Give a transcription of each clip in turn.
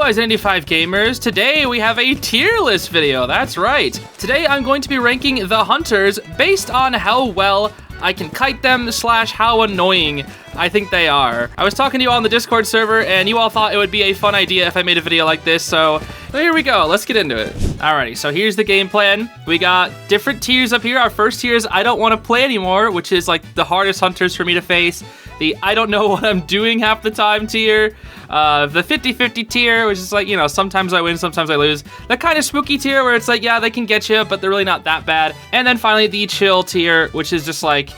Identity 5 gamers, today we have a tier list video, that's right. Today I'm going to be ranking the hunters based on how well I can kite them / how annoying I think they are. I was talking to you all on the Discord server and you all thought it would be a fun idea if I made a video like this, so here we go, let's get into it. Alrighty, so here's the game plan. We got different tiers up here. Our first tier is I don't want to play anymore, which is like the hardest hunters for me to face. The I don't know what I'm doing half the time tier. The 50-50 tier, which is like, you know, sometimes I win, sometimes I lose. The kind of spooky tier where it's like, yeah, they can get you, but they're really not that bad. And then finally the chill tier, which is just like,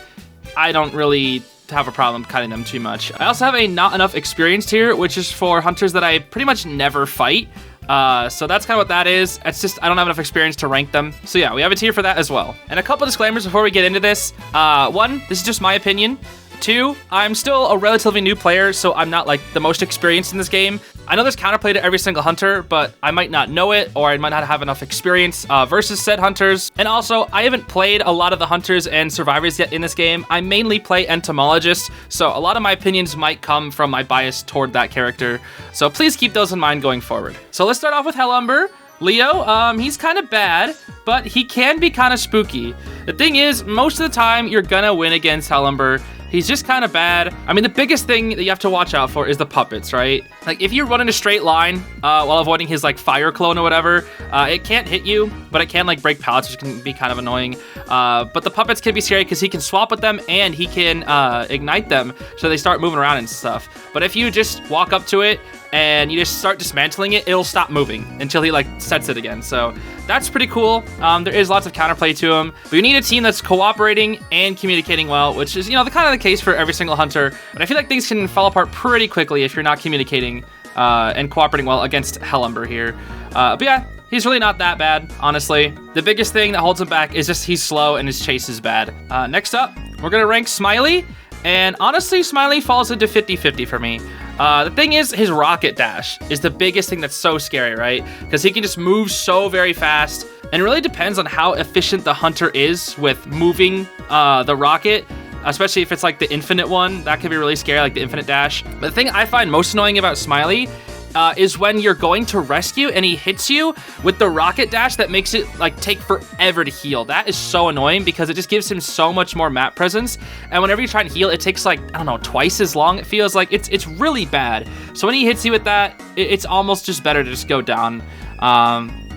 I don't really have a problem cutting them too much. I also have a not enough experience tier, which is for hunters that I pretty much never fight. So that's kind of what that is. It's just I don't have enough experience to rank them. So yeah, we have a tier for that as well. And a couple disclaimers before we get into this. One, this is just my opinion. Two, I'm still a relatively new player, so I'm not like the most experienced in this game. I know there's counterplay to every single hunter, but I might not know it, or I might not have enough experience versus said hunters. And also, I haven't played a lot of the hunters and survivors yet in this game. I mainly play entomologists, so a lot of my opinions might come from my bias toward that character. So please keep those in mind going forward. So let's start off with Ember. Leo, he's kind of bad, but he can be kind of spooky. The thing is, most of the time, you're gonna win against Ember. He's just kind of bad. I mean, the biggest thing that you have to watch out for is the puppets, right? Like, if you run in a straight line while avoiding his, like, fire clone or whatever, it can't hit you, but it can, like, break pallets, which can be kind of annoying. But the puppets can be scary because he can swap with them and he can ignite them so they start moving around and stuff. But if you just walk up to it and you just start dismantling it, it'll stop moving until he, like, sets it again. So that's pretty cool. There is lots of counterplay to him, but you need a team that's cooperating and communicating well, which is, you know, the kind of the case for every single hunter. But I feel like things can fall apart pretty quickly if you're not communicating and cooperating well against Ember here. But yeah, he's really not that bad, honestly. The biggest thing that holds him back is just he's slow and his chase is bad. Next up, we're gonna rank Smiley. And honestly, Smiley falls into 50-50 for me. The thing is, his rocket dash is the biggest thing that's so scary, right? Because he can just move so very fast. And it really depends on how efficient the hunter is with moving the rocket, especially if it's like the infinite one. That can be really scary, like the infinite dash. But the thing I find most annoying about Smiley is when you're going to rescue and he hits you with the rocket dash that makes it like take forever to heal. That is so annoying because it just gives him so much more map presence. And whenever you try and heal, it takes like, I don't know, twice as long. It feels like it's really bad. So when he hits you with that, it's almost just better to just go down.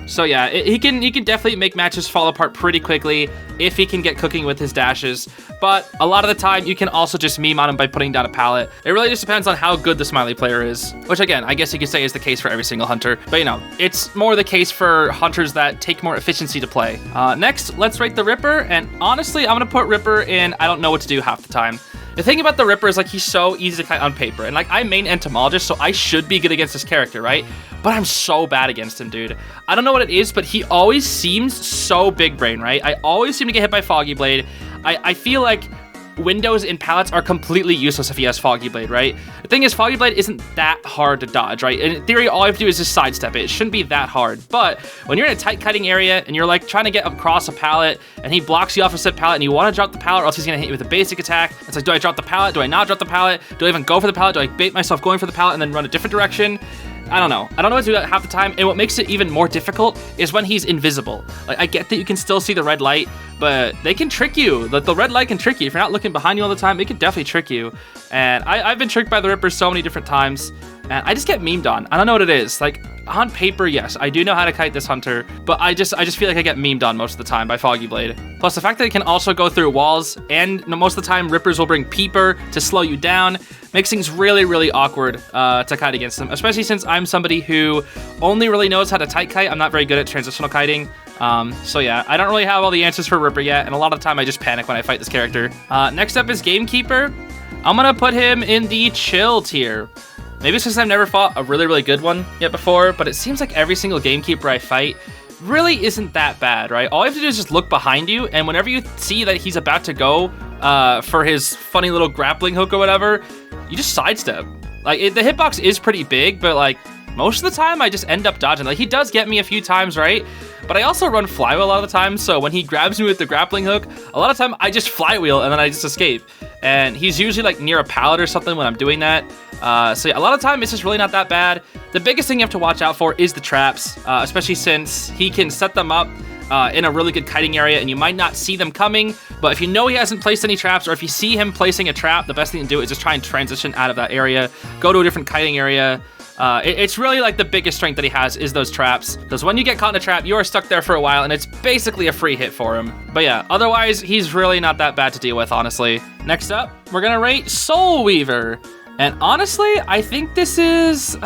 So yeah, he can definitely make matches fall apart pretty quickly if he can get cooking with his dashes. But a lot of the time, you can also just meme on him by putting down a pallet. It really just depends on how good the Smiley player is, which again, I guess you could say is the case for every single hunter. But you know, it's more the case for hunters that take more efficiency to play. Next, let's rate the Ripper. And honestly, I'm gonna put Ripper in I don't know what to do half the time. The thing about the Ripper is like he's so easy to kite on paper, and like I main entomologist, so I should be good against this character, right? But I'm so bad against him, dude. I don't know what it is, but he always seems so big brain, right? I always seem to get hit by Foggy Blade. I feel like windows in pallets are completely useless if he has Foggy Blade, right? The thing is, Foggy Blade isn't that hard to dodge, right? In theory, all you have to do is just sidestep it. It shouldn't be that hard. But when you're in a tight cutting area and you're like trying to get across a pallet and he blocks you off a said pallet and you want to drop the pallet or else he's going to hit you with a basic attack, it's like, do I drop the pallet? Do I not drop the pallet? Do I even go for the pallet? Do I bait myself going for the pallet and then run a different direction? I don't know. I don't know what to do that half the time, and what makes it even more difficult is when he's invisible. Like, I get that you can still see the red light, but they can trick you. The red light can trick you. If you're not looking behind you all the time, it can definitely trick you. And I've been tricked by the Ripper so many different times, and I just get memed on. I don't know what it is. Like, on paper, yes, I do know how to kite this hunter, but I just feel like I get memed on most of the time by Foggy Blade. Plus, the fact that it can also go through walls, and most of the time, Rippers will bring Peeper to slow you down, makes things really, really awkward to kite against them, especially since I'm somebody who only really knows how to tight kite. I'm not very good at transitional kiting. So yeah, I don't really have all the answers for Ripper yet, and a lot of the time I just panic when I fight this character. Next up is Gamekeeper. I'm gonna put him in the chill tier. Maybe it's because I've never fought a really, really good one yet before, but it seems like every single Gamekeeper I fight really isn't that bad, right? All you have to do is just look behind you, and whenever you see that he's about to go for his funny little grappling hook or whatever, you just sidestep. Like, the hitbox is pretty big, but like, most of the time I just end up dodging. Like, he does get me a few times, right? But I also run flywheel a lot of the time, so when he grabs me with the grappling hook, a lot of time I just flywheel and then I just escape. and he's usually like near a pallet or something when I'm doing that. So yeah, a lot of time it's just really not that bad. The biggest thing you have to watch out for is the traps, especially since he can set them up in a really good kiting area and you might not see them coming, but if you know he hasn't placed any traps, or if you see him placing a trap, the best thing to do is just try and transition out of that area, go to a different kiting area. It's really like the biggest strength that he has is those traps, because when you get caught in a trap, you are stuck there for a while and it's basically a free hit for him. But yeah, otherwise he's really not that bad to deal with, honestly. Next up, we're gonna rate Soul Weaver, and honestly, I think this is...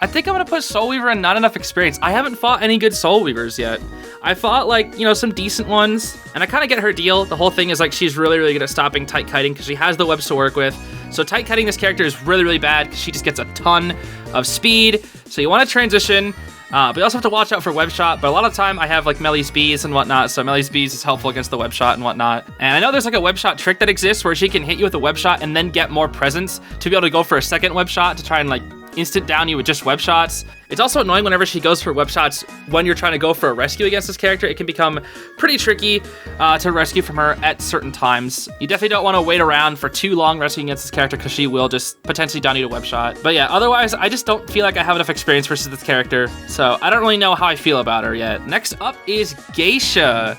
I think I'm gonna put Soul Weaver in not enough experience. I haven't fought any good Soul Weavers yet. I fought like, you know, some decent ones, and I kind of get her deal. The whole thing is like she's really, really good at stopping tight kiting because she has the webs to work with. So tight kiting this character is really, really bad because she just gets a ton of speed. So you want to transition, but you also have to watch out for web shot. But a lot of time I have like Melly's bees and whatnot, so Melly's bees is helpful against the web shot and whatnot. And I know there's like a web shot trick that exists where she can hit you with a web shot and then get more presence to be able to go for a second web shot to try and like instant down you with just web shots. It's also annoying whenever she goes for web shots when you're trying to go for a rescue against this character. It can become pretty tricky to rescue from her at certain times. You definitely don't want to wait around for too long rescuing against this character because she will just potentially down you to web shot. But yeah, otherwise, I just don't feel like I have enough experience versus this character, so I don't really know how I feel about her yet. Next up is Geisha.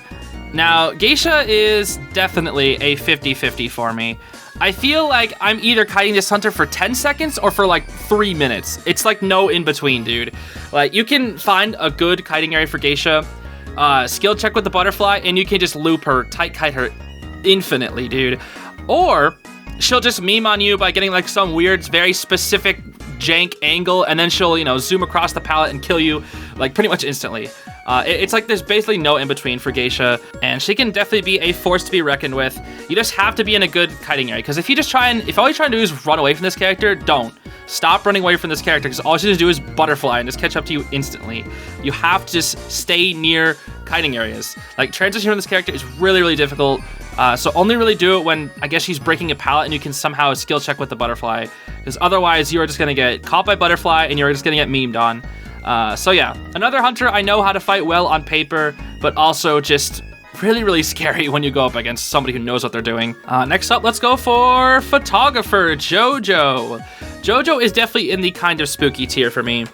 Now, Geisha is definitely a 50-50 for me. I feel like I'm either kiting this hunter for 10 seconds or for like 3 minutes. It's like no in between, dude. Like you can find a good kiting area for Geisha, skill check with the butterfly, and you can just loop her, tight kite her infinitely, dude. Or she'll just meme on you by getting like some weird, very specific jank angle, and then she'll, you know, zoom across the palette and kill you like pretty much instantly. It's like there's basically no in-between for Geisha, and she can definitely be a force to be reckoned with. You just have to be in a good kiting area, because if all you're trying to do is run away from this character, don't. Stop running away from this character, because all she has to do is butterfly and just catch up to you instantly. You have to just stay near kiting areas. Like, transitioning from this character is really, really difficult, so only really do it when, I guess, she's breaking a pallet and you can somehow skill check with the butterfly, because otherwise you're just going to get caught by butterfly and you're just going to get memed on. So yeah, another hunter I know how to fight well on paper, but also just really, really scary when you go up against somebody who knows what they're doing. Next up, let's go for Photographer, Jojo. Jojo is definitely in the kind of spooky tier for me.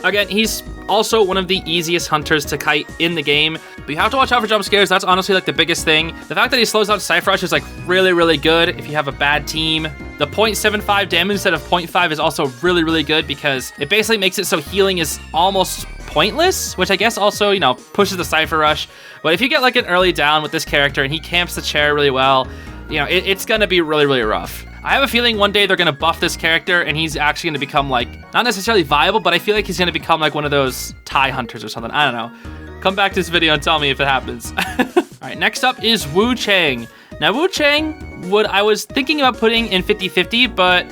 Again, he's also one of the easiest hunters to kite in the game, but you have to watch out for jump scares. That's honestly like the biggest thing. The fact that he slows down Cypher Rush is like really, really good if you have a bad team. The 0.75 damage instead of 0.5 is also really, really good because it basically makes it so healing is almost pointless, which I guess also, you know, pushes the Cypher Rush. But if you get like an early down with this character and he camps the chair really well, you know, it's gonna be really, really rough. I have a feeling one day they're gonna buff this character and he's actually gonna become like, not necessarily viable, but I feel like he's gonna become like one of those tie hunters or something. I don't know. Come back to this video and tell me if it happens. All right, next up is Wu Chang. Now Wu Chang, I was thinking about putting in 50-50, but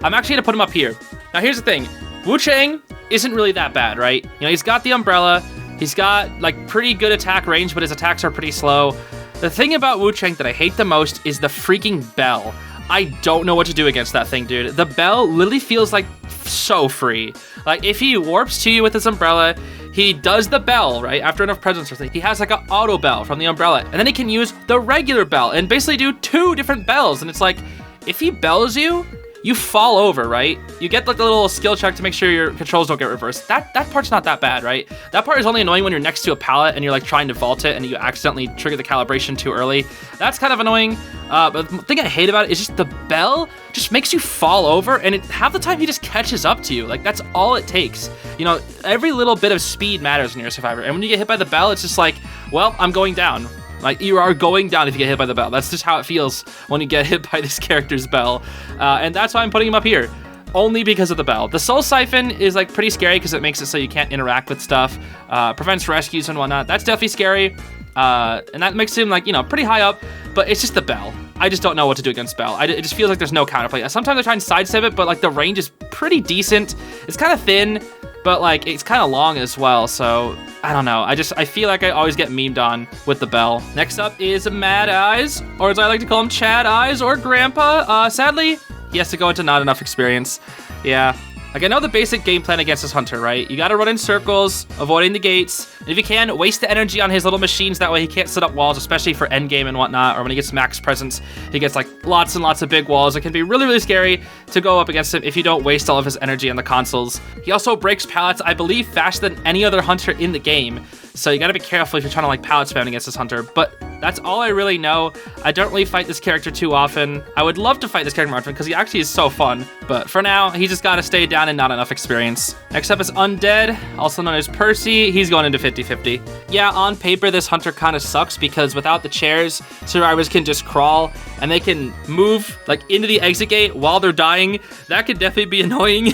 I'm actually gonna put him up here. Now here's the thing, Wu Chang isn't really that bad, right? You know, he's got the umbrella, he's got like pretty good attack range, but his attacks are pretty slow. The thing about Wu Chang that I hate the most is the freaking bell. I don't know what to do against that thing, dude. The bell literally feels like so free. Like if he warps to you with his umbrella, he does the bell, right? After enough presence or something, he has like an auto bell from the umbrella, and then he can use the regular bell and basically do 2 different bells. And it's like, if he bells you, you fall over, right? You get like the little skill check to make sure your controls don't get reversed. That part's not that bad, right? That part is only annoying when you're next to a pallet and you're like trying to vault it and you accidentally trigger the calibration too early. That's kind of annoying. But the thing I hate about it is just the bell just makes you fall over, and half the time he just catches up to you. Like that's all it takes. You know, every little bit of speed matters when you're a survivor. And when you get hit by the bell, it's just like, well, I'm going down. Like, you are going down if you get hit by the bell. That's just how it feels when you get hit by this character's bell. And that's why I'm putting him up here. Only because of the bell. The Soul Siphon is, like, pretty scary because it makes it so you can't interact with stuff. Prevents rescues and whatnot. That's definitely scary. And that makes him, like, you know, pretty high up. But it's just the bell. I just don't know what to do against bell. It just feels like there's no counterplay. Sometimes I try and sidestep it, but, like, the range is pretty decent. It's kind of thin, but, like, it's kind of long as well, so I don't know. I feel like I always get memed on with the bell. Next up is Mad Eyes, or as I like to call him, Chad Eyes or Grandpa. Sadly, he has to go into not enough experience. Yeah, Like, I know the basic game plan against this hunter, right? You gotta run in circles, avoiding the gates, and if you can, waste the energy on his little machines, that way he can't set up walls, especially for endgame and whatnot, or when he gets max presence, he gets like lots and lots of big walls. It can be really, really scary to go up against him if you don't waste all of his energy on the consoles. He also breaks pallets, I believe, faster than any other hunter in the game, so you gotta be careful if you're trying to like pallet spam against this hunter, but that's all I really know. I don't really fight this character too often. I would love to fight this character more often because he actually is so fun, but for now, he just gotta stay down and not enough experience. Next up is Undead, also known as Percy. He's going into 50-50. Yeah, on paper, this hunter kind of sucks because without the chairs, survivors can just crawl and they can move like into the exit gate while they're dying. That could definitely be annoying.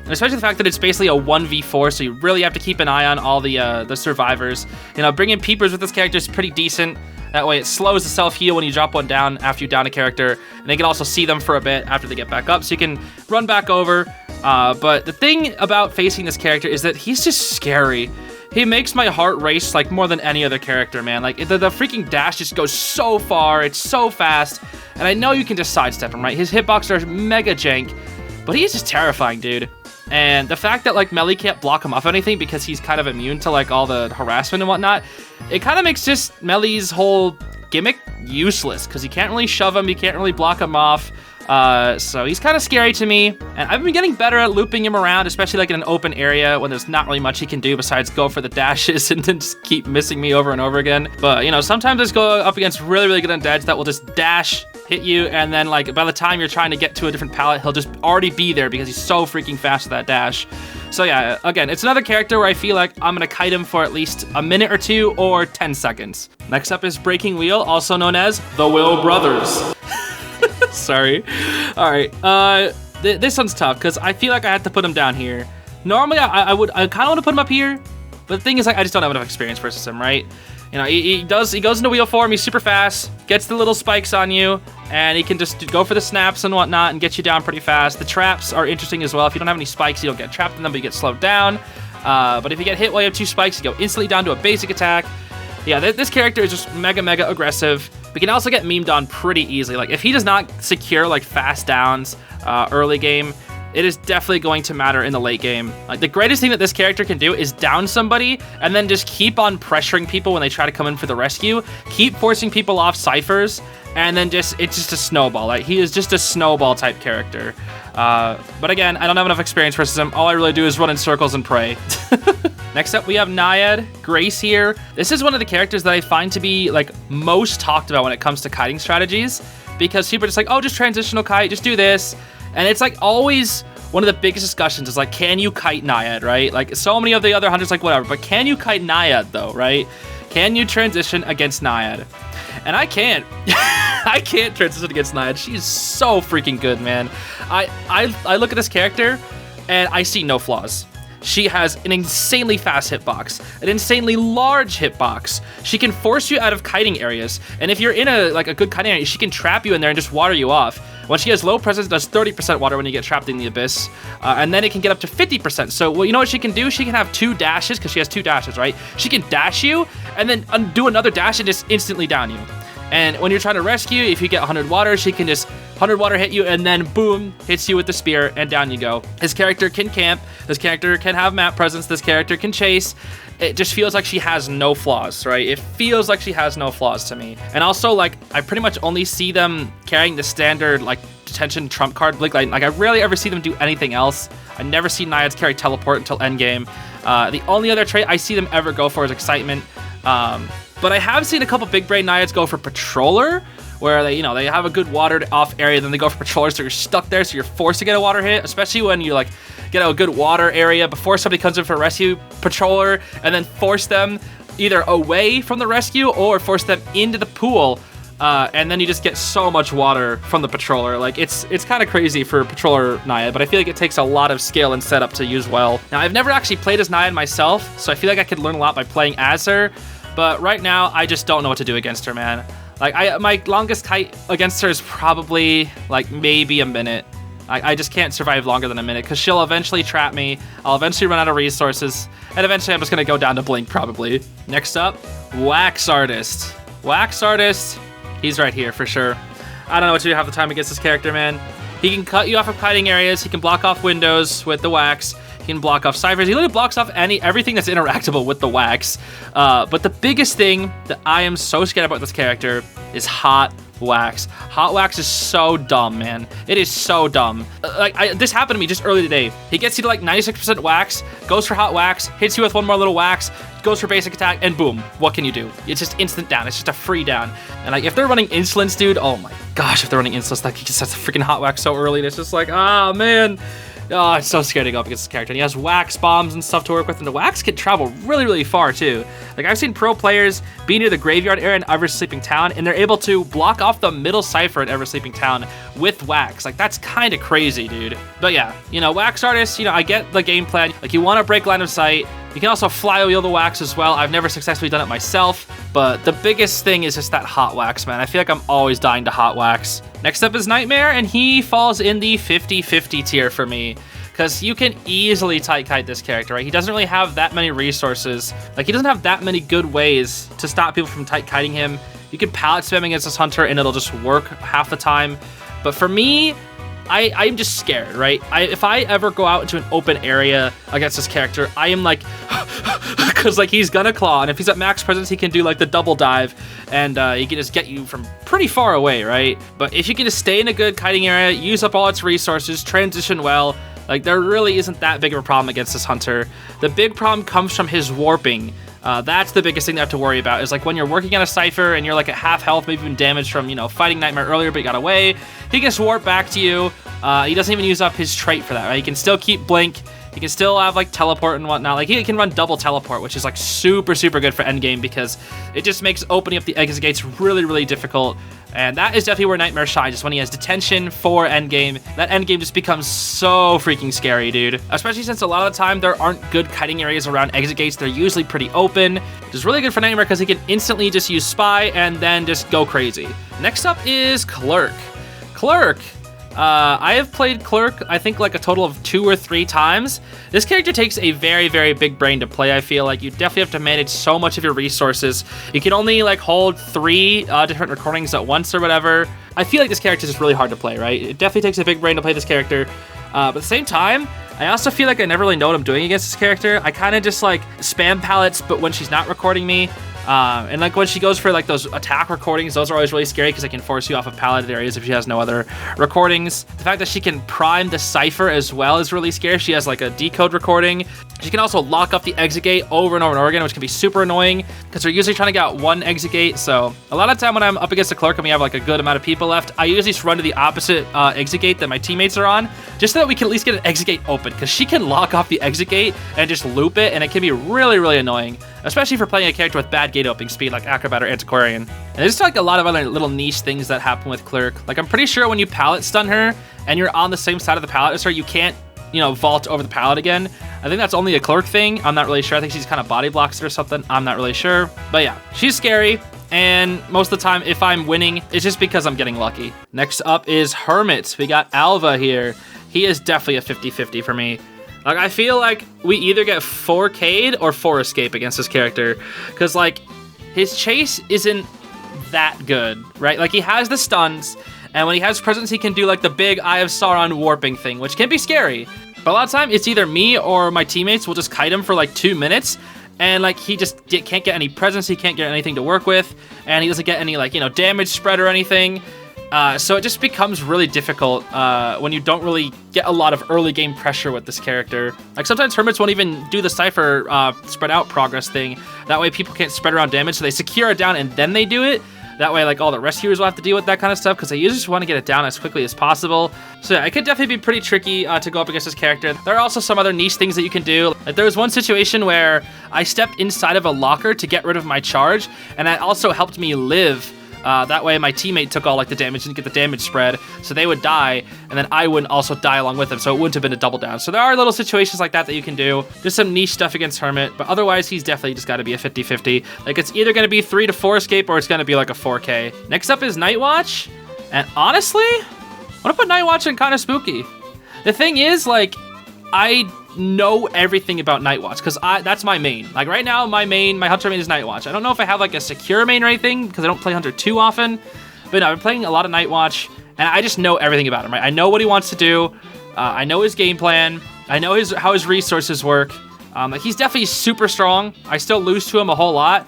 And especially the fact that it's basically a 1v4, so you really have to keep an eye on all the survivors. You know, bringing peepers with this character is pretty decent. That way it slows the self-heal when you drop one down after you down a character, and they can also see them for a bit after they get back up, so you can run back over. But the thing about facing this character is that he's just scary. He makes my heart race like more than any other character, man. Like the freaking dash just goes so far, it's so fast, and I know you can just sidestep him, right? His hitboxes are mega jank, but he's just terrifying, dude. And the fact that like Melly can't block him off anything because he's kind of immune to like all the harassment and whatnot, it kind of makes just Melly's whole gimmick useless because you can't really shove him, you can't really block him off. So he's kind of scary to me, and I've been getting better at looping him around, especially like in an open area when there's not really much he can do besides go for the dashes and then just keep missing me over and over again. But you know, sometimes I just go up against really, really good undeads that will just dash, hit you, and then like by the time you're trying to get to a different pallet, he'll just already be there because he's so freaking fast with that dash. So yeah, again, it's another character where I feel like I'm gonna kite him for at least a minute or two or 10 seconds. Next up is Breaking Wheel, also known as the Will Brothers. Sorry. All right. This one's tough because I feel like I have to put him down here. Normally, I kind of want to put him up here, but the thing is, like, I just don't have enough experience versus him, right? You know, he goes into wheel form. He's super fast, gets the little spikes on you, and he can just go for the snaps and whatnot and get you down pretty fast. The traps are interesting as well. If you don't have any spikes, you don't get trapped in them, but you get slowed down. But if you get hit while you have 2 spikes, you go instantly down to a basic attack. Yeah, this character is just mega aggressive. We can also get memed on pretty easily. Like, if he does not secure, like, fast downs early game, it is definitely going to matter in the late game. Like, the greatest thing that this character can do is down somebody and then just keep on pressuring people when they try to come in for the rescue, keep forcing people off ciphers, and then it's just a snowball. Like, he is just a snowball type character. But again, I don't have enough experience versus him. All I really do is run in circles and pray. Next up, we have Naiad, Grace here. This is one of the characters that I find to be like most talked about when it comes to kiting strategies, because people are just like, oh, just transitional kite, just do this. And it's like always one of the biggest discussions is like, can you kite Naiad, right? Like so many of the other hunters like whatever, but can you kite Naiad though, right? Can you transition against Naiad? And I can't. I can't transition against Naiad. She's so freaking good, man. I look at this character and I see no flaws. She has an insanely fast hitbox, an insanely large hitbox. She can force you out of kiting areas, and if you're in a good kiting area, she can trap you in there and just water you off. When she has low presence, it does 30% water when you get trapped in the abyss, and then it can get up to 50%. So, well, you know what she can do? She can have 2 dashes, because she has 2 dashes, right? She can dash you, and then undo another dash and just instantly down you. And when you're trying to rescue, if you get 100 water, she can just 100 water hit you and then boom, hits you with the spear and down you go. This character can camp. This character can have map presence. This character can chase. It just feels like she has no flaws, right? It feels like she has no flaws to me. And also, like, I pretty much only see them carrying the standard, like, detention trump card blink. Like I rarely ever see them do anything else. I never see Naiads carry teleport until endgame. The only other trait I see them ever go for is excitement. But I have seen a couple big brain Naiads go for patroller, where they have a good watered off area, then they go for patroller, so you're stuck there, so you're forced to get a water hit, especially when you like get a good water area before somebody comes in for a rescue patroller, and then force them either away from the rescue or force them into the pool, and then you just get so much water from the patroller. Like it's kind of crazy for patroller Naiad, but I feel like it takes a lot of skill and setup to use well. Now I've never actually played as Naiad myself, so I feel like I could learn a lot by playing as her. But right now, I just don't know what to do against her, man. Like, my longest kite against her is probably, like, maybe a minute. I just can't survive longer than a minute, because she'll eventually trap me, I'll eventually run out of resources, and eventually I'm just going to go down to Blink, probably. Next up, Wax Artist. Wax Artist, he's right here, for sure. I don't know what to do half the time against this character, man. He can cut you off of kiting areas. He can block off windows with the wax. He can block off ciphers. He literally blocks off everything that's interactable with the wax. But the biggest thing that I am so scared about this character is hot wax. Hot wax is so dumb, man. It is so dumb. This happened to me just early today. He gets you to like 96% wax, goes for hot wax, hits you with one more little wax, goes for basic attack, and boom, what can you do? It's just instant down. It's just a free down. And like if they're running insolence, dude, oh my gosh, if they're running insolence, like he just has a freaking hot wax so early, and it's just like, ah, man. Oh, it's so scary to go up against this character. And he has wax bombs and stuff to work with, and the wax can travel really, really far too. Like I've seen pro players be near the graveyard area in Ever Sleeping Town, and they're able to block off the middle cipher in Ever Sleeping Town with wax. Like that's kind of crazy, dude. But yeah, you know, wax artists, you know, I get the game plan. Like you want to break line of sight. You can also fly wheel the wax as well. I've never successfully done it myself, but the biggest thing is just that hot wax, man. I feel like I'm always dying to hot wax. Next up is Nightmare, and he falls in the 50-50 tier for me, because you can easily tight kite this character, right? He doesn't really have that many resources. Like he doesn't have that many good ways to stop people from tight kiting him. You can pallet spam against this hunter and it'll just work half the time. But for me, I'm just scared, right? If I ever go out into an open area against this character, I am like, because like he's gonna claw, and if he's at max presence, he can do like the double dive, and he can just get you from pretty far away, right? But if you can just stay in a good kiting area, use up all its resources, transition well, like there really isn't that big of a problem against this hunter. The big problem comes from his warping. That's the biggest thing to have to worry about, is like when you're working on a cipher and you're like at half health, maybe even damaged from, you know, fighting Nightmare earlier, but you got away. He gets warp back to you. He doesn't even use up his trait for that, right? He can still keep blink. He can still have like teleport and whatnot. Like he can run double teleport, which is like super, super good for endgame, because it just makes opening up the exit gates really, really difficult. And that is definitely where Nightmare shines, just when he has detention for endgame. That endgame just becomes so freaking scary, dude. Especially since a lot of the time there aren't good kiting areas around exit gates. They're usually pretty open, which is really good for Nightmare because he can instantly just use Spy and then just go crazy. Next up is Clerk. Clerk. I have played Clerk, I think like a total of 2 or 3 times. This character takes a very, very big brain to play, I feel like. You definitely have to manage so much of your resources. You can only like hold 3 different recordings at once or whatever. I feel like this character is just really hard to play, right? It definitely takes a big brain to play this character. But at the same time, I also feel like I never really know what I'm doing against this character. I kind of just like spam pallets, but when she's not recording me. And like when she goes for like those attack recordings, those are always really scary because they can force you off of palleted areas if she has no other recordings. The fact that she can prime the cipher as well is really scary. She has like a decode recording. She can also lock up the exit gate over and over and over again, which can be super annoying because they're usually trying to get out one exit gate. So a lot of the time when I'm up against a Clerk and we have like a good amount of people left, I usually just run to the opposite exit gate that my teammates are on, just so that we can at least get an exit gate open, because she can lock off the exit gate and just loop it, and it can be really, really annoying, especially for playing a character with bad gate opening speed like Acrobat or Antiquarian. And there's just like a lot of other little niche things that happen with Clerk. Like I'm pretty sure when you pallet stun her and you're on the same side of the pallet as her, you can't, you know, vault over the pallet again. I think that's only a Clerk thing. I'm not really sure. I think she's kind of body blocks it or something. I'm not really sure. But yeah, she's scary. And most of the time, if I'm winning, it's just because I'm getting lucky. Next up is Hermit. We got Alva here. He is definitely a 50-50 for me. Like, I feel like we either get 4K'd or 4 escape against this character. Because, like, his chase isn't that good, right? Like, he has the stuns, and when he has presence, he can do, like, the big Eye of Sauron warping thing, which can be scary. But a lot of time, it's either me or my teammates will just kite him for, like, 2 minutes, and, like, he just can't get any presence, he can't get anything to work with, and he doesn't get any, like, you know, damage spread or anything. So it just becomes really difficult when you don't really get a lot of early game pressure with this character. Like sometimes Hermits won't even do the Cypher spread out progress thing. That way people can't spread around damage, so they secure it down and then they do it. That way, like, all the rescuers will have to deal with that kind of stuff because they usually just want to get it down as quickly as possible. So yeah, it could definitely be pretty tricky to go up against this character. There are also some other niche things that you can do. Like, there was one situation where I stepped inside of a locker to get rid of my charge, and that also helped me live. That way my teammate took all like the damage and get the damage spread, so they would die, and then I wouldn't also die along with them, so it wouldn't have been a double down. So there are little situations like that that you can do. Just some niche stuff against Hermit, but otherwise he's definitely just got to be a 50-50. Like, it's either going to be 3 to 4 escape or it's going to be like a 4K. Next up is Nightwatch, and honestly, I want to put Nightwatch in kind of spooky. The thing is, like, I know everything about Nightwatch because that's my main. Like right now, my hunter main is Nightwatch. I don't know if I have like a secure main or anything because I don't play hunter too often, but no, I've been playing a lot of Nightwatch, and I just know everything about him, right? I know what he wants to do. I know his game plan. I know how his resources work. Like, he's definitely super strong. I still lose to him a whole lot.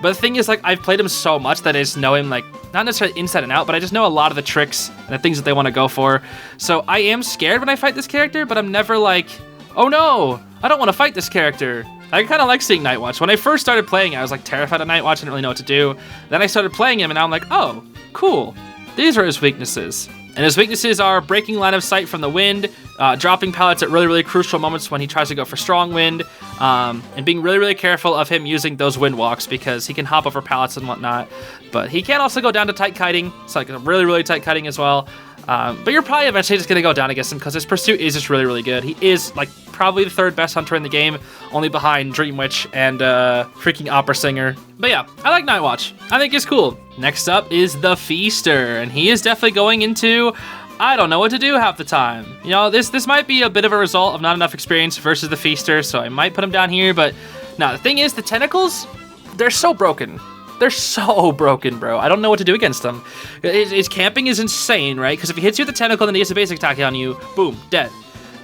But the thing is, like, I've played him so much that I just know him, like, not necessarily inside and out, but I just know a lot of the tricks and the things that they want to go for. So I am scared when I fight this character, but I'm never like, oh no, I don't want to fight this character. I kind of like seeing Nightwatch. When I first started playing, I was like terrified of Nightwatch. I didn't really know what to do. Then I started playing him, and now I'm like, oh, cool. These are his weaknesses. And his weaknesses are breaking line of sight from the wind, dropping pallets at really, really crucial moments when he tries to go for strong wind, and being really, really careful of him using those wind walks because he can hop over pallets and whatnot. But he can also go down to tight kiting. It's like a really, really tight kiting as well. But you're probably eventually just going to go down against him because his pursuit is just really, really good. He is like probably the third best hunter in the game, only behind Dream Witch and freaking Opera Singer. But yeah, I like Nightwatch. I think it's cool. Next up is the Feaster, and he is definitely going into, I don't know what to do half the time. You know, this might be a bit of a result of not enough experience versus the Feaster, so I might put him down here. But no, the thing is, the tentacles, they're so broken. They're so broken, bro. I don't know what to do against them. His camping is insane, right? Because if he hits you with the tentacle and then he gets a basic attack on you, boom, dead.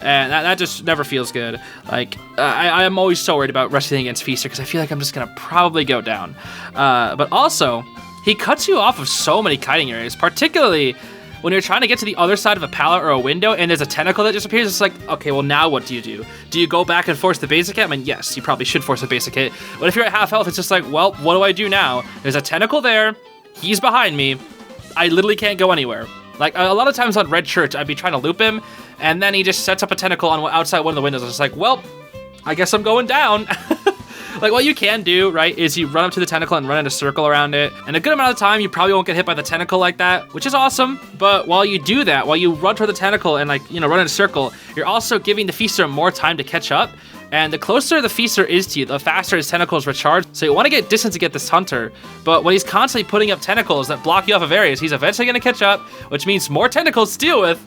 And that just never feels good. Like, I am always so worried about rushing against Feaster because I feel like I'm just going to probably go down. But also, he cuts you off of so many kiting areas, particularly when you're trying to get to the other side of a pallet or a window and there's a tentacle that just appears. It's like, okay, well, now what do you do? Do you go back and force the basic hit? I mean, yes, you probably should force a basic hit. But if you're at half health, it's just like, well, what do I do now? There's a tentacle there. He's behind me. I literally can't go anywhere. Like, a lot of times on Red Church, I'd be trying to loop him, and then he just sets up a tentacle on outside one of the windows. I was like, well, I guess I'm going down. Like, what you can do, right, is you run up to the tentacle and run in a circle around it. And a good amount of the time, you probably won't get hit by the tentacle like that, which is awesome. But while you do that, while you run toward the tentacle and, like, you know, run in a circle, you're also giving the Feaster more time to catch up. And the closer the Feaster is to you, the faster his tentacles recharge. So you want to get distance to get this hunter. But when he's constantly putting up tentacles that block you off of areas, he's eventually going to catch up, which means more tentacles to deal with.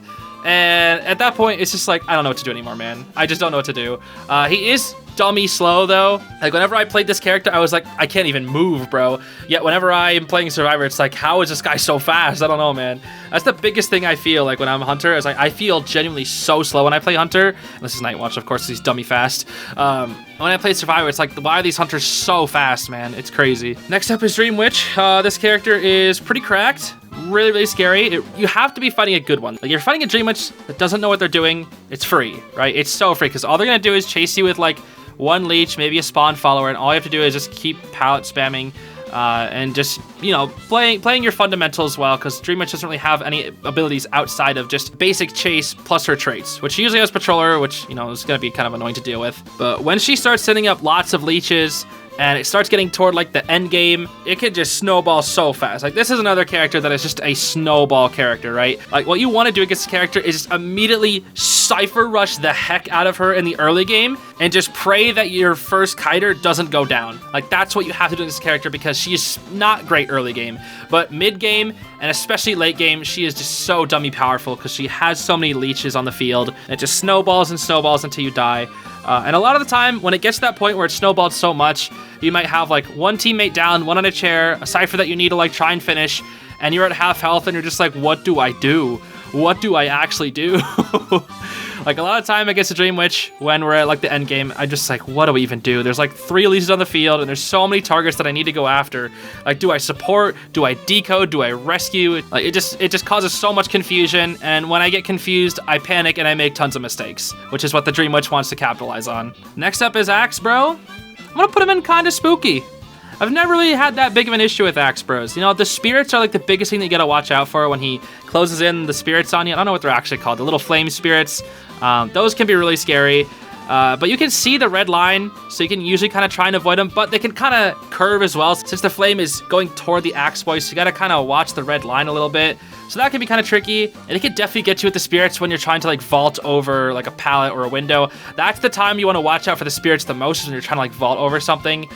And at that point, it's just like, I don't know what to do anymore, man. I just don't know what to do. He is dummy slow, though. Like, whenever I played this character, I was like, I can't even move, bro. Yet whenever I am playing Survivor, it's like, how is this guy so fast? I don't know, man. That's the biggest thing I feel like when I'm a Hunter. Is like, I feel genuinely so slow when I play Hunter. And this is Nightwatch, of course, he's dummy fast. When I play Survivor, it's like, why are these Hunters so fast, man? It's crazy. Next up is Dream Witch. This character is pretty cracked. Really, really scary. You have to be fighting a good one. Like, you're fighting a Dream Witch that doesn't know what they're doing. It's free, right? It's so free because all they're gonna do is chase you with like one leech, maybe a spawn follower, and all you have to do is just keep pallet spamming and just, you know, playing your fundamentals well, because Dream Witch doesn't really have any abilities outside of just basic chase plus her traits, which she usually has Patroller, which, you know, is gonna be kind of annoying to deal with. But when she starts setting up lots of leeches, and it starts getting toward like the end game, it can just snowball so fast. Like, this is another character that is just a snowball character, right? Like, what you want to do against this character is just immediately Cypher Rush the heck out of her in the early game and just pray that your first kiter doesn't go down. Like, that's what you have to do in this character because she is not great early game, but mid game and especially late game, she is just so dummy powerful because she has so many leeches on the field. And it just snowballs and snowballs until you die. And a lot of the time, when it gets to that point where it's snowballed so much, you might have like one teammate down, one on a chair, a Cypher that you need to like try and finish, and you're at half health and you're just like, what do I do? What do I actually do? Like, a lot of time against a Dream Witch, when we're at like the end game, I'm just like, what do we even do? There's like 3 leeches on the field and there's so many targets that I need to go after. Like, do I support? Do I decode? Do I rescue? Like, it just causes so much confusion, and when I get confused, I panic and I make tons of mistakes, which is what the Dream Witch wants to capitalize on. Next up is Axe Bro. I'm gonna put him in kinda spooky. I've never really had that big of an issue with Axe Bros. You know, the spirits are like the biggest thing that you gotta watch out for when he closes in the spirits on you. I don't know what they're actually called, the little flame spirits. Those can be really scary. But you can see the red line, so you can usually kind of try and avoid them, but they can kind of curve as well. Since the flame is going toward the Axe Boy, so you gotta kind of watch the red line a little bit. So that can be kind of tricky, and it can definitely get you with the spirits when you're trying to like vault over like a pallet or a window. That's the time you want to watch out for the spirits the most, is when you're trying to like vault over something.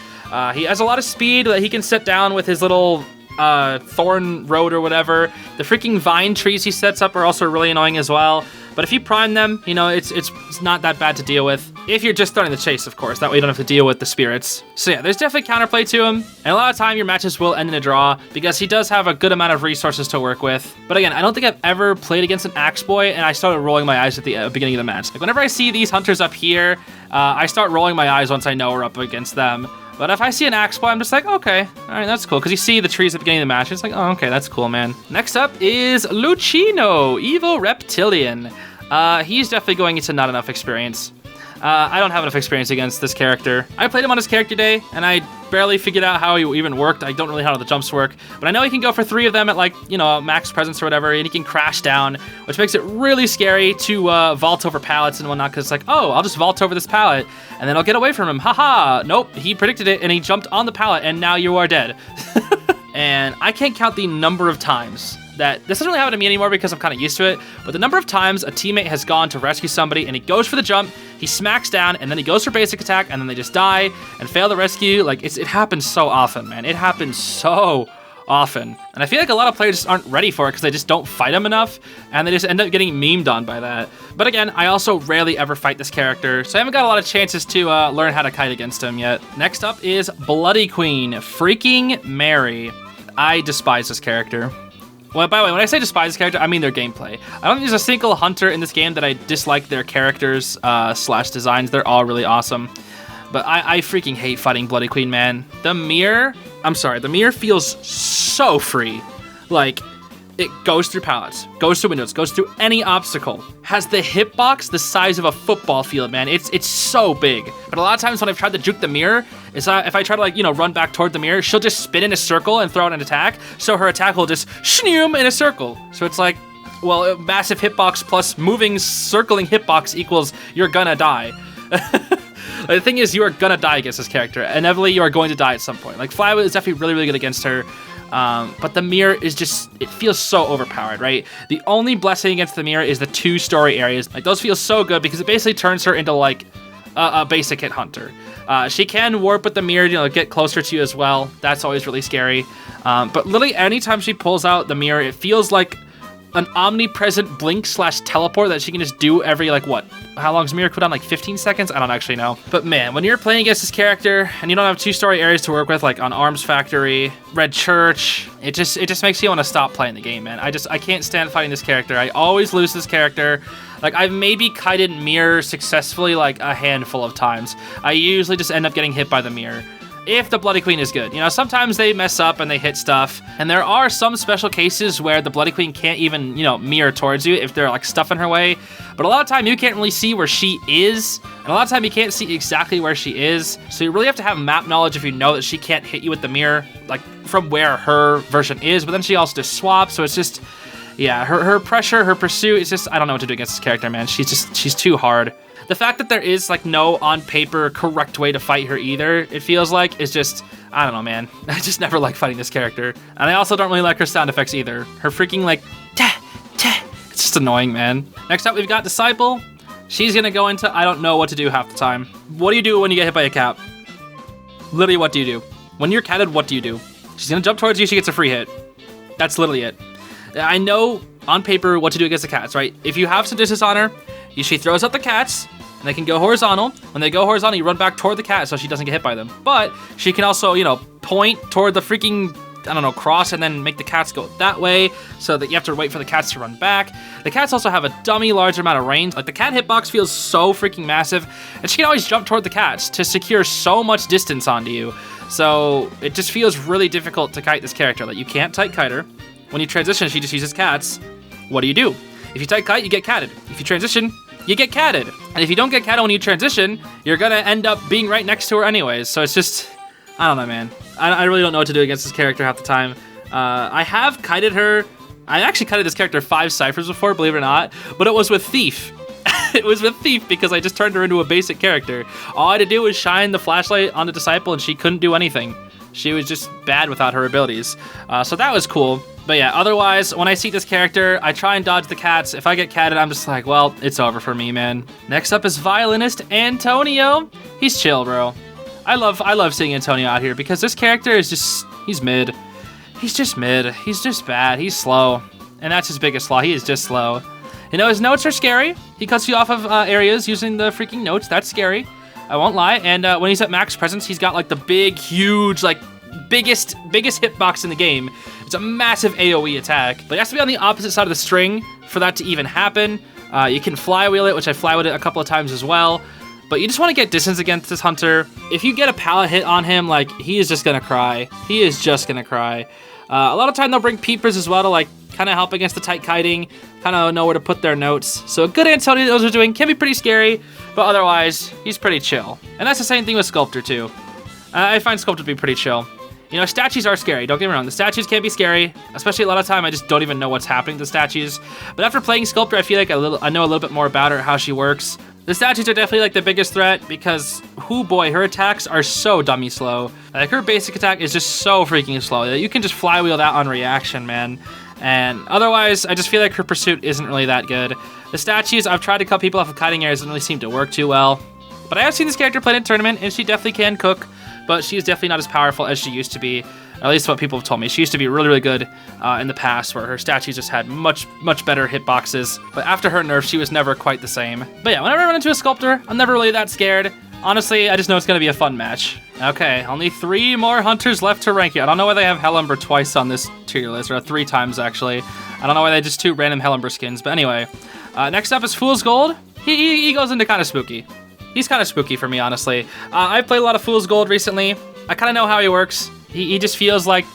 He has a lot of speed that he can set down with his little thorn road or whatever. The freaking vine trees he sets up are also really annoying as well. But if you prime them, you know, it's not that bad to deal with. If you're just starting the chase, of course. That way you don't have to deal with the spirits. So yeah, there's definitely counterplay to him. And a lot of time your matches will end in a draw because he does have a good amount of resources to work with. But again, I don't think I've ever played against an Axe Boy and I started rolling my eyes at the beginning of the match. Like whenever I see these hunters up here, I start rolling my eyes once I know we're up against them. But if I see an Axe Boy, I'm just like, okay, all right, that's cool. Because you see the trees at the beginning of the match. It's like, oh, okay, that's cool, man. Next up is Lucino, Evil Reptilian. He's definitely going into not enough experience. I don't have enough experience against this character. I played him on his character day, and I barely figured out how he even worked. I don't really know how the jumps work, but I know he can go for 3 of them at like, you know, max presence or whatever, and he can crash down, which makes it really scary to vault over pallets and whatnot, because it's like, oh, I'll just vault over this pallet, and then I'll get away from him. Haha! Nope, he predicted it, and he jumped on the pallet, and now you are dead. And I can't count the number of times that this doesn't really happen to me anymore because I'm kind of used to it, but the number of times a teammate has gone to rescue somebody and he goes for the jump, he smacks down, and then he goes for basic attack, and then they just die and fail the rescue. Like, it happens so often, man. It happens so often. And I feel like a lot of players just aren't ready for it because they just don't fight him enough, and they just end up getting memed on by that. But again, I also rarely ever fight this character, so I haven't got a lot of chances to learn how to kite against him yet. Next up is Bloody Queen, freaking Mary. I despise this character. Well, by the way, when I say despise this character, I mean their gameplay. I don't think there's a single hunter in this game that I dislike their characters slash designs. They're all really awesome. But I freaking hate fighting Bloody Queen, man. The mirror feels so free. Like, it goes through pallets, goes through windows, goes through any obstacle. Has the hitbox the size of a football field, man. It's so big. But a lot of times when I've tried to juke the mirror, if I try to, like, you know, run back toward the mirror, she'll just spin in a circle and throw out an attack. So her attack will just shnoom in a circle. So it's like, well, massive hitbox plus moving, circling hitbox equals you're gonna die. The thing is, you are gonna die against this character. Inevitably, you are going to die at some point. Like, Fly is definitely really, really good against her. But the mirror is just, it feels so overpowered, right? The only blessing against the mirror is the 2 story areas. Like, those feel so good because it basically turns her into, like, a basic hit hunter. She can warp with the mirror, you know, get closer to you as well. That's always really scary. But literally anytime she pulls out the mirror, it feels like an omnipresent blink slash teleport that she can just do every, like, what? How long is mirror cooldown? Like 15 seconds? I don't actually know. But man, when you're playing against this character and you don't have 2 story areas to work with, like on Arms Factory, Red Church, it just makes you want to stop playing the game, man. I can't stand fighting this character. I always lose this character. Like, I've maybe kited mirror successfully like a handful of times. I usually just end up getting hit by the mirror. If the Bloody Queen is good. You know, sometimes they mess up and they hit stuff, and there are some special cases where the Bloody Queen can't even, you know, mirror towards you if they're like stuff in her way. But a lot of time you can't really see where she is, and a lot of time you can't see exactly where she is. So you really have to have map knowledge if you know that she can't hit you with the mirror, like from where her version is. But then she also just swaps, so it's just, yeah, her pressure, her pursuit, it's just, I don't know what to do against this character, man. She's too hard. The fact that there is, like, no on-paper correct way to fight her either, it feels like, is just, I don't know, man. I just never like fighting this character. And I also don't really like her sound effects either. Her freaking, like, ta, ta, it's just annoying, man. Next up, we've got Disciple. She's gonna go into I don't know what to do half the time. What do you do when you get hit by a cat? Literally, what do you do? When you're catted, what do you do? She's gonna jump towards you, she gets a free hit. That's literally it. I know, on paper, what to do against the cats, right? If you have some distance on her, she throws out the cats, and they can go horizontal. When they go horizontal, you run back toward the cat so she doesn't get hit by them. But she can also, you know, point toward the freaking, I don't know, cross, and then make the cats go that way so that you have to wait for the cats to run back. The cats also have a dummy large amount of range. Like, the cat hitbox feels so freaking massive, and she can always jump toward the cats to secure so much distance onto you. So it just feels really difficult to kite this character. Like, you can't tight kite her. When you transition, she just uses cats. What do you do? If you tight kite, you get catted. If you transition, you get catted. And if you don't get catted when you transition, you're gonna end up being right next to her anyways. So it's just, I don't know, man. I really don't know what to do against this character half the time. I have kited her. I actually kited this character 5 ciphers before, believe it or not, but it was with Thief. It was with Thief because I just turned her into a basic character. All I had to do was shine the flashlight on the Disciple and she couldn't do anything. She was just bad without her abilities. So that was cool. But yeah, otherwise, when I see this character, I try and dodge the cats. If I get catted, I'm just like, well, it's over for me, man. Next up is Violinist Antonio. He's chill, bro. I love seeing Antonio out here because this character is just, he's mid. He's just mid. He's just bad. He's slow. And that's his biggest flaw. He is just slow. You know, his notes are scary. He cuts you off of areas using the freaking notes. That's scary. I won't lie. And when he's at max presence, he's got like the big, huge, like biggest hitbox in the game. It's a massive AoE attack, but it has to be on the opposite side of the string for that to even happen. You can flywheel it, which I flywheeled it a couple of times as well. But you just want to get distance against this hunter. If you get a pallet hit on him, like, he is just gonna cry. He is just gonna cry. A lot of time they'll bring peepers as well to like kind of help against the tight kiting, kind of know where to put their notes. So a good Antonio those are doing can be pretty scary, but otherwise he's pretty chill. And that's the same thing with Sculptor too. I find Sculptor to be pretty chill. You know, statues are scary, don't get me wrong. The statues can be scary, especially a lot of time I just don't even know what's happening to the statues. But after playing Sculptor, I feel like I know a little bit more about her, how she works. The statues are definitely like the biggest threat because, oh boy, her attacks are so dummy slow. Like her basic attack is just so freaking slow that you can just flywheel that on reaction, man. And otherwise, I just feel like her pursuit isn't really that good. The statues, I've tried to cut people off of kiting areas, doesn't really seem to work too well. But I have seen this character played in a tournament, and she definitely can cook, but she's definitely not as powerful as she used to be. At least what people have told me. She used to be really, really good in the past, where her statues just had much better hitboxes. But after her nerf, she was never quite the same. But yeah, whenever I run into a Sculptor, I'm never really that scared. Honestly, I just know it's going to be a fun match. Okay, only 3 more hunters left to rank here. I don't know why they have Ember twice on this tier list, or 3 times actually. I don't know why they just 2 random Ember skins, but anyway. Next up is Fool's Gold. He goes into kind of spooky. He's kind of spooky for me, honestly. I've played a lot of Fool's Gold recently. I kind of know how he works. He just feels like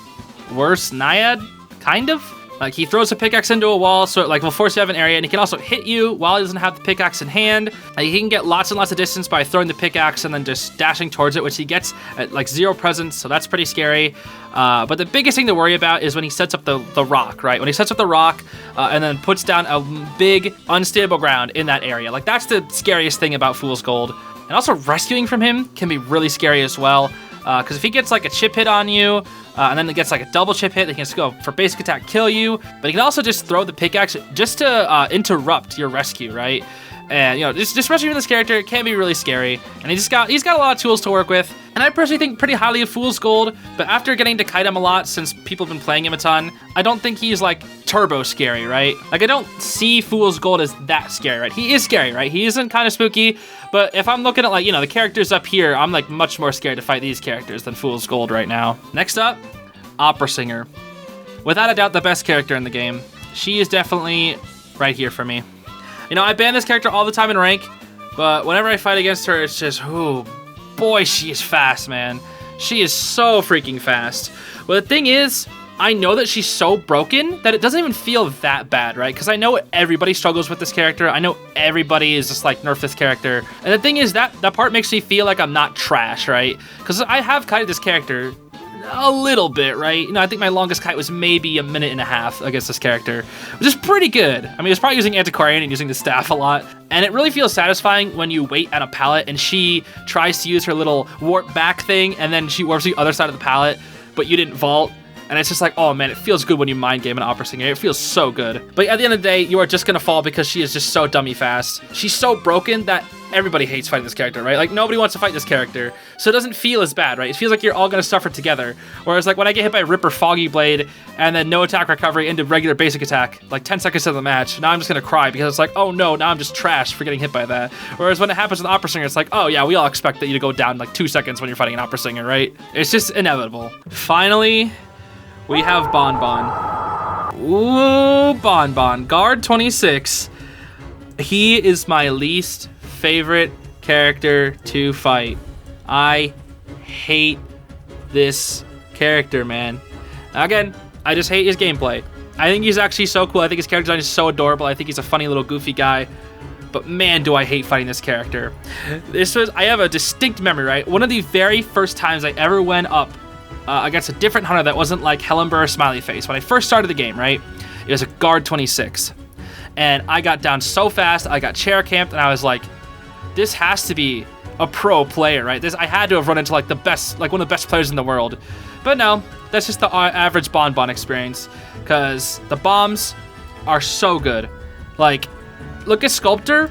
worse Naiad, kind of. Like, he throws a pickaxe into a wall, so it like will force you out of an area, and he can also hit you while he doesn't have the pickaxe in hand. He can get lots and lots of distance by throwing the pickaxe and then just dashing towards it, which he gets at like 0 presence, so that's pretty scary. But the biggest thing to worry about is when he sets up the rock, right? When he sets up the rock and then puts down a big unstable ground in that area. Like, that's the scariest thing about Fool's Gold. And also rescuing from him can be really scary as well. Because if he gets like a chip hit on you, and then it gets like a double chip hit, he can just go for basic attack, kill you. But he can also just throw the pickaxe just to interrupt your rescue, right? And, you know, just rescuing this character can be really scary. And he's got a lot of tools to work with. And I personally think pretty highly of Fool's Gold, but after getting to kite him a lot since people have been playing him a ton, I don't think he's like turbo scary, right? Like, I don't see Fool's Gold as that scary, right? He is scary, right? He isn't kind of spooky, but if I'm looking at like, you know, the characters up here, I'm like much more scared to fight these characters than Fool's Gold right now. Next up, Opera Singer. Without a doubt, the best character in the game. She is definitely right here for me. You know, I ban this character all the time in rank, but whenever I fight against her, it's just, oh boy, she is fast, man. She is so freaking fast. Well, the thing is, I know that she's so broken that it doesn't even feel that bad, right? Because I know everybody struggles with this character. I know everybody is just like, nerf this character. And the thing is, that part makes me feel like I'm not trash, right? Because I have kited this character a little bit, right? You know, I think my longest kite was maybe 1.5 minutes against this character, which is pretty good. I mean, it's probably using Antiquarian and using the staff a lot. And it really feels satisfying when you wait at a pallet and she tries to use her little warp back thing and then she warps the other side of the pallet, but you didn't vault. And it's just like, oh man, it feels good when you mind game an Opera Singer. It feels so good. But at the end of the day, you are just gonna fall because she is just so dummy fast. She's so broken that everybody hates fighting this character, right? Like, nobody wants to fight this character. So it doesn't feel as bad, right? It feels like you're all gonna suffer together. Whereas like when I get hit by Ripper Foggy Blade and then no attack recovery into regular basic attack, like 10 seconds of the match, now I'm just gonna cry because it's like, oh no, now I'm just trash for getting hit by that. Whereas when it happens with Opera Singer, it's like, oh yeah, we all expect that you to go down like 2 seconds when you're fighting an Opera Singer, right? It's just inevitable. Finally, we have Bonbon. Ooh, Bonbon. Guard 26. He is my least favorite character to fight. I hate this character, man. Again, I just hate his gameplay. I think he's actually so cool. I think his character design is so adorable. I think he's a funny little goofy guy. But man, do I hate fighting this character. I have a distinct memory, right? One of the very first times I ever went up against a different hunter that wasn't like Ember or Smiley Face. When I first started the game, right, it was a guard 26. And I got down so fast, I got chair camped, and I was like, this has to be a pro player, right? I had to have run into like the best, like one of the best players in the world. But no, that's just the average Bonbon experience, because the bombs are so good. Like, look at Sculptor.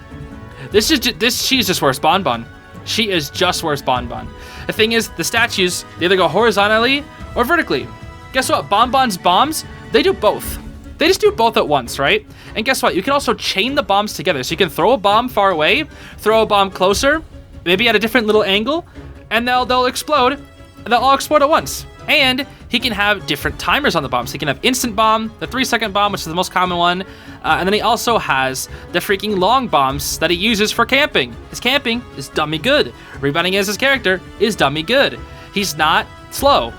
She's just worse Bonbon. She is just worse Bonbon. The thing is, the statues, they either go horizontally or vertically. Guess what? Bonbon's bombs, they do both. they just do both at once, right? And guess what? You can also chain the bombs together. So you can throw a bomb far away, throw a bomb closer, maybe at a different little angle, and they'll explode. They'll all explode at once. And he can have different timers on the bombs. He can have instant bomb, the 3-second bomb, which is the most common one. And then he also has the freaking long bombs that he uses for camping. His camping is dummy good. Rebounding as his character is dummy good. He's not slow.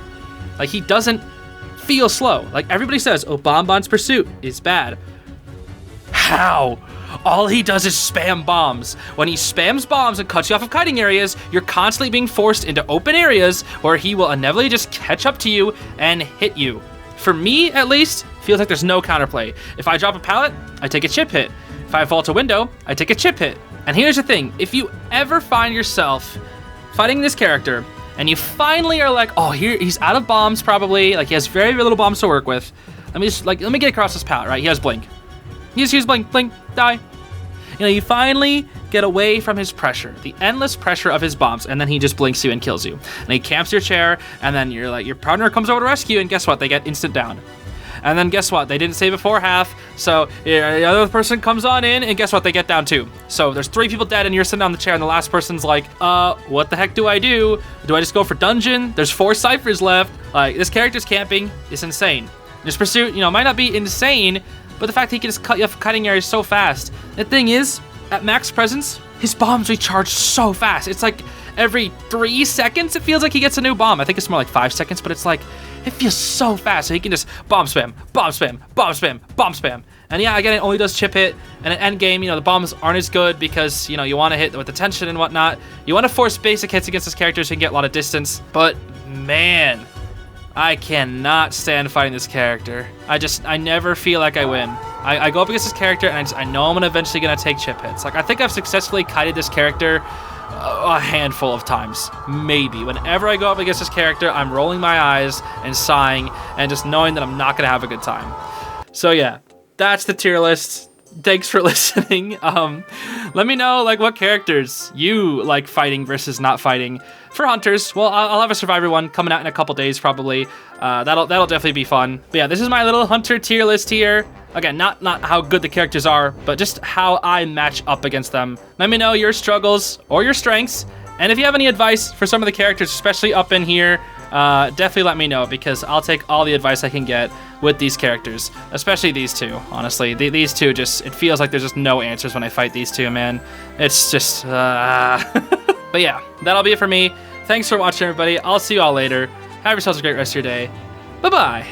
Like, he doesn't feel slow. Like, everybody says, oh, Bonbon's Pursuit is bad. How? All he does is spam bombs. When he spams bombs and cuts you off of kiting areas, you're constantly being forced into open areas where he will inevitably just catch up to you and hit you. For me, at least, feels like there's no counterplay. If I drop a pallet, I take a chip hit. If I vault a window, I take a chip hit. And here's the thing, if you ever find yourself fighting this character, and you finally are like, oh, here he's out of bombs probably, like he has very, very little bombs to work with. Let me get across this pallet, right? He has blink. You just use blink, blink, die. You know, you finally get away from his pressure, the endless pressure of his bombs, and then he just blinks you and kills you. And he camps your chair, and then you're like, your partner comes over to rescue you, and guess what? They get instant down. And then guess what? They didn't save before half, so the other person comes on in, and guess what? They get down too. So there's 3 people dead, and you're sitting on the chair, and the last person's like, what the heck do I do? Do I just go for dungeon? There's 4 ciphers left. Like, this character's camping is insane. This pursuit, you know, might not be insane, but the fact that he can just cut you off cutting areas so fast. The thing is, at max presence, his bombs recharge so fast. It's like every 3 seconds, it feels like he gets a new bomb. I think it's more like 5 seconds, but it's like, it feels so fast. So he can just bomb spam, bomb spam, bomb spam, bomb spam. And yeah, again, it only does chip hit. And at end game, you know, the bombs aren't as good because, you know, you want to hit with the tension and whatnot. You want to force basic hits against this character so you can get a lot of distance. But man, I cannot stand fighting this character. I never feel like I win. I go up against this character and I know I'm eventually gonna take chip hits. Like, I think I've successfully kited this character a handful of times, maybe. Whenever I go up against this character, I'm rolling my eyes and sighing and just knowing that I'm not gonna have a good time. So yeah, that's the tier list. Thanks for listening. Let me know like what characters you like fighting versus not fighting. For hunters, well, I'll have a survivor one coming out in a couple days probably. That'll definitely be fun. But yeah, this is my little hunter tier list here. Again, not how good the characters are, but just how I match up against them. Let me know your struggles or your strengths, and if you have any advice for some of the characters, especially up in here, definitely let me know, because I'll take all the advice I can get with these characters, especially these two. Honestly, these two just, it feels like there's just no answers when I fight these two, man. It's just, but yeah, that'll be it for me. Thanks for watching, everybody. I'll see you all later. Have yourselves a great rest of your day. Bye-bye.